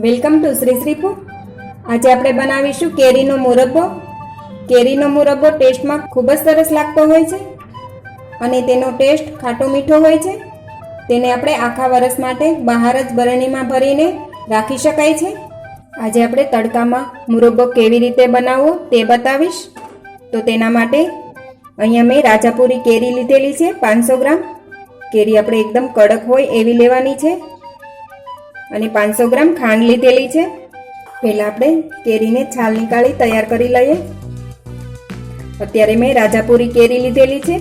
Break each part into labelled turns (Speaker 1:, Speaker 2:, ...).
Speaker 1: Welcome to Shri Shri food. આજે આપણે બનાવીશું કેરીનો મુરબ્બો. કેરીનો મુરબ્બો ટેસ્ટમાં ખૂબ જ સરસ લાગતો હોય છે અને તેનો ટેસ્ટ ખાટો મીઠો હોય છે. તેને આપણે આખા વર્ષ માટે બહાર જ બરણીમાં ભરીને રાખી શકાય છે. આજે આપણે તડકામાં મુરબ્બો કેવી રીતે બનાવવો તે બતાવીશ. તો તેના માટે અહીંયા મેં રાજાપુરી કેરી લીધેલી છે 500 ગ્રામ. કેરી આપણે એકદમ કડક હોય એવી લેવાની છે અને 500 ગ્રામ ખાંડ લીધેલી છે. પહેલાં આપણે કેરીને છાલ નીકાળી તૈયાર કરી લઈએ. અત્યારે મેં રાજાપુરી કેરી લીધેલી છે.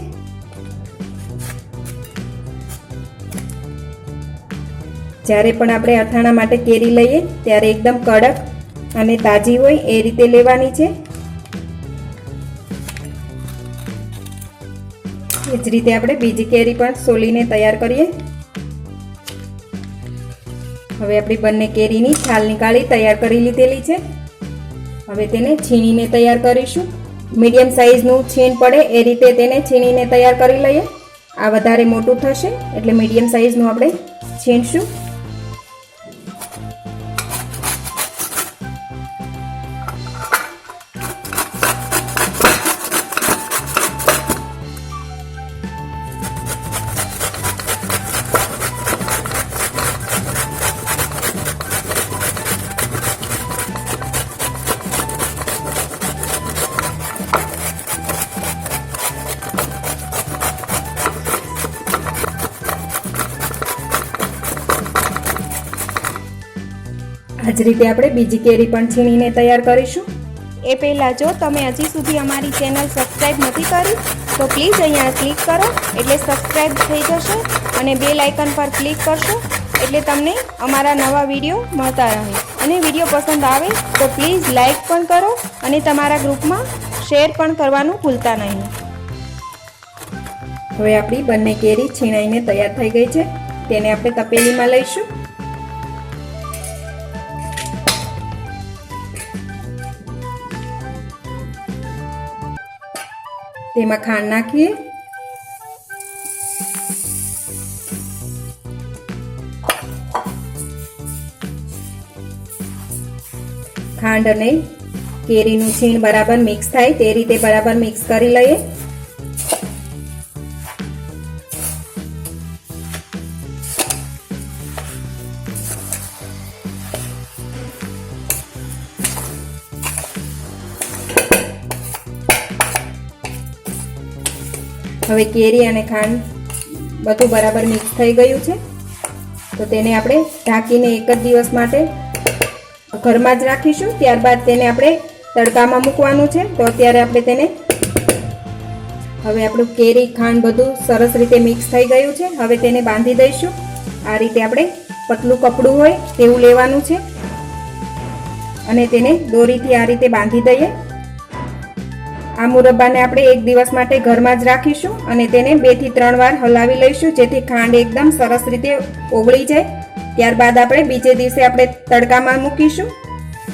Speaker 1: જ્યારે પણ આપણે અથાણા માટે કેરી લઈએ ત્યારે એકદમ કડક અને તાજી હોય એ રીતે લેવાની છે. એ જ રીતે આપણે બીજી કેરી પણ સોલીને તૈયાર કરીએ. હવે આપણી બંને કેરીની છાલ નીકાળી તૈયાર કરી લીધેલી છે. હવે તેને છીણીને તૈયાર કરીશું. મીડિયમ સાઇઝનું છીણ પડે એ રીતે તેને છીણીને તૈયાર કરી લઈએ. આ વધારે મોટું થશે એટલે મીડિયમ સાઇઝનું આપણે છીણશું. આ જ રીતે આપણે બીજી કેરી પણ છીણીને તૈયાર કરીશું.
Speaker 2: એ પહેલાં જો તમે હજી સુધી અમારી ચેનલ સબસ્ક્રાઈબ નથી કરી તો પ્લીઝ અહીંયા ક્લિક કરો એટલે સબસ્ક્રાઈબ થઈ જશે અને બેલ આઇકન પર ક્લિક કરશો એટલે તમને અમારા નવા વિડીયો મળતા રહે. અને વિડીયો પસંદ આવે તો પ્લીઝ લાઈક પણ કરો અને તમારા ગ્રુપમાં શેર પણ કરવાનું ભૂલતા નહીં.
Speaker 1: હવે આપણી બંને કેરી છીણાઈને તૈયાર થઈ ગઈ છે. તેને આપણે તપેલીમાં લઈશું. તેમાં ખાંડ નાખીએ. ખાંડ અને કેરીનું છીણ બરાબર મિક્સ થાય તે રીતે બરાબર મિક્સ કરી લઈએ. હવે કેરી અને ખાંડ બધું બરાબર મિક્સ થઈ ગયું છે. તો તેને આપણે ઢાંકીને એક જ દિવસ માટે ઘરમાં જ રાખીશું. ત્યારબાદ તેને આપણે તડકામાં મૂકવાનું છે. તો અત્યારે આપણે તેને હવે આપણું કેરી ખાંડ બધું સરસ રીતે મિક્સ થઈ ગયું છે. હવે તેને બાંધી દઈશું. આ રીતે આપણે પતલું કપડું હોય તેવું લેવાનું છે અને તેને દોરીથી આ રીતે બાંધી દઈએ. આ મુરબ્બાને આપણે એક દિવસ માટે ઘરમાં જ રાખીશું અને તેને 2 થી 3 વાર હલાવી લઈશું જેથી ખાંડ એકદમ સરસ રીતે ઓગળી જાય. ત્યારબાદ આપણે બીજે દિવસે આપણે તડકામાં મૂકીશું.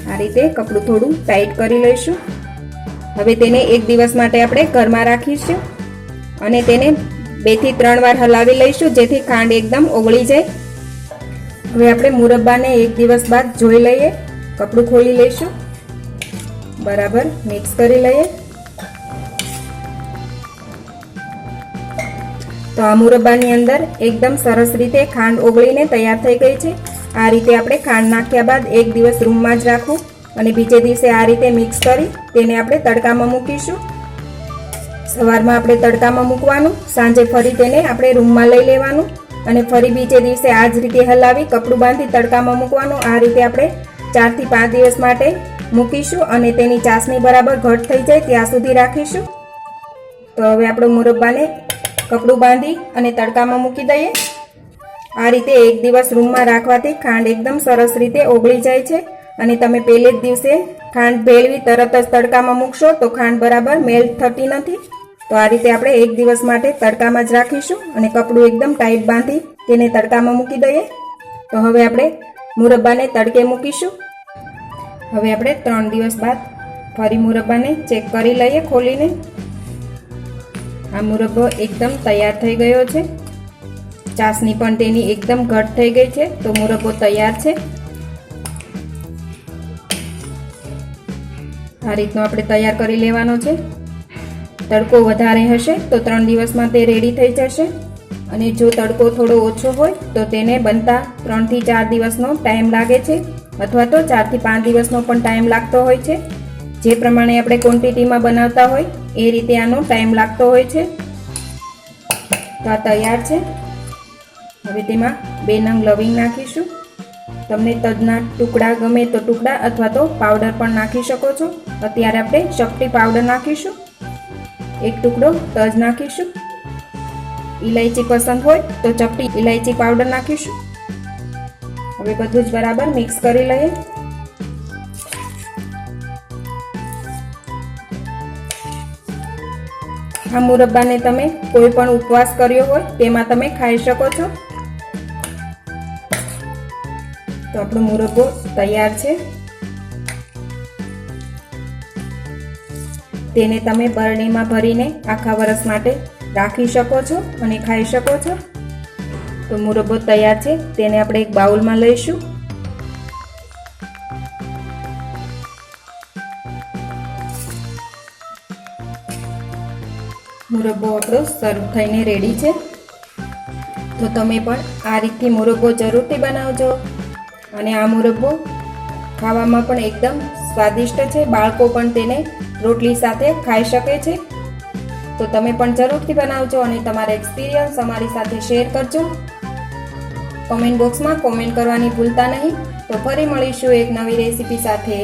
Speaker 1: આ રીતે કપડું થોડું ટાઈટ કરી લઈશું. હવે તેને એક દિવસ માટે આપણે ઘરમાં રાખીશું અને તેને 2 થી 3 વાર હલાવી લઈશું જેથી ખાંડ એકદમ ઓગળી જાય. હવે આપણે મુરબ્બાને એક દિવસ બાદ જોઈ લઈએ. કપડું ખોલી લઈશું. બરાબર મિક્સ કરી લઈએ. તો આ મુરબ્બાની અંદર એકદમ સરસ રીતે ખાંડ ઓગળીને તૈયાર થઈ ગઈ છે. આ રીતે આપણે ખાંડ નાખ્યા બાદ એક દિવસ રૂમમાં જ રાખવું અને બીજે દિવસે આ રીતે મિક્સ કરી તેને આપણે તડકામાં મૂકીશું. સવારમાં આપણે તડકામાં મૂકવાનું, સાંજે ફરી તેને આપણે રૂમમાં લઈ લેવાનું અને ફરી બીજે દિવસે આ જ રીતે હલાવી કપડું બાંધી તડકામાં મૂકવાનું. આ રીતે આપણે 4 થી 5 દિવસ માટે મૂકીશું અને તેની ચાસણી બરાબર ઘટ થઈ જાય ત્યાં સુધી રાખીશું. તો હવે આપણે મુરબ્બાને કપડું બાંધી અને તડકામાં મૂકી દઈએ. આ રીતે એક દિવસ રૂમમાં રાખવાથી ખાંડ એકદમ સરસ રીતે ઓગળી જાય છે અને તમે પહેલે જ દિવસે ખાંડ ભેળવી તરત જ તડકામાં મૂકશો તો ખાંડ બરાબર મેલ્ટ થતી નથી. તો આ રીતે આપણે એક દિવસ માટે તડકામાં જ રાખીશું અને કપડું એકદમ ટાઈટ બાંધી તેને તડકામાં મૂકી દઈએ. તો હવે આપણે મુરબ્બાને તડકે મૂકીશું. હવે આપણે 3 દિવસ બાદ ફરી મુરબ્બાને ચેક કરી લઈએ ખોલીને. આ મુરબ્બો એકદમ તૈયાર થઈ ગયો છે. ચાસણી પણ તેની એકદમ ઘટ થઈ ગઈ છે. તો મુરબ્બો તૈયાર છે. આ રીતનો આપણે તૈયાર કરી લેવાનો છે. તડકો વધારે હશે તો 3 દિવસમાં તે રેડી થઈ જશે, અને જો તડકો થોડો ઓછો હોય તો તેને બનતા 3 થી 4 દિવસનો ટાઈમ લાગે છે, અથવા તો 4 થી 5 દિવસનો પણ ટાઈમ લાગતો હોય છે. જે પ્રમાણે આપણે ક્વોન્ટિટીમાં બનાવતા હોય એ રીતે આનો ટાઈમ લાગતો હોય છે. તો આ તૈયાર છે. હવે તેમાં 2 નંગ લવિંગ નાખીશું. તમને તજના ટુકડા ગમે તો ટુકડા અથવા તો પાવડર પણ નાખી શકો છો. અત્યારે આપણે ચપટી પાવડર નાખીશું. 1 ટુકડો તજ નાખીશું. ઇલાયચી પસંદ હોય તો ચપટી ઇલાયચી પાવડર નાખીશું. હવે બધું જ બરાબર મિક્સ કરી લઈએ. આ મુરબ્બાને તમે કોઈ પણ ઉપવાસ કર્યો હોય તેમાં તમે ખાઈ શકો છો. તો આપણો મુરબ્બો તૈયાર છે. તેને તમે બરણીમાં ભરીને આખા વર્ષ માટે રાખી શકો છો અને ખાઈ શકો છો. તો મુરબ્બો તૈયાર છે. તેને આપણે એક બાઉલમાં લઈશું. મુરબ્બો આપણો સર્વ થઈને રેડી છે. તો તમે પણ આ રીતથી મુરબ્બો જરૂરથી બનાવજો. અને આ મુરબ્બો ખાવામાં પણ એકદમ સ્વાદિષ્ટ છે. બાળકો પણ તેને રોટલી સાથે ખાઈ શકે છે. તો તમે પણ જરૂરથી બનાવજો અને તમારા એક્સપિરિયન્સ અમારી સાથે શેર કરજો. કોમેન્ટ બોક્સમાં કોમેન્ટ કરવાની ભૂલતા નહીં. તો ફરી મળીશું એક નવી રેસીપી સાથે.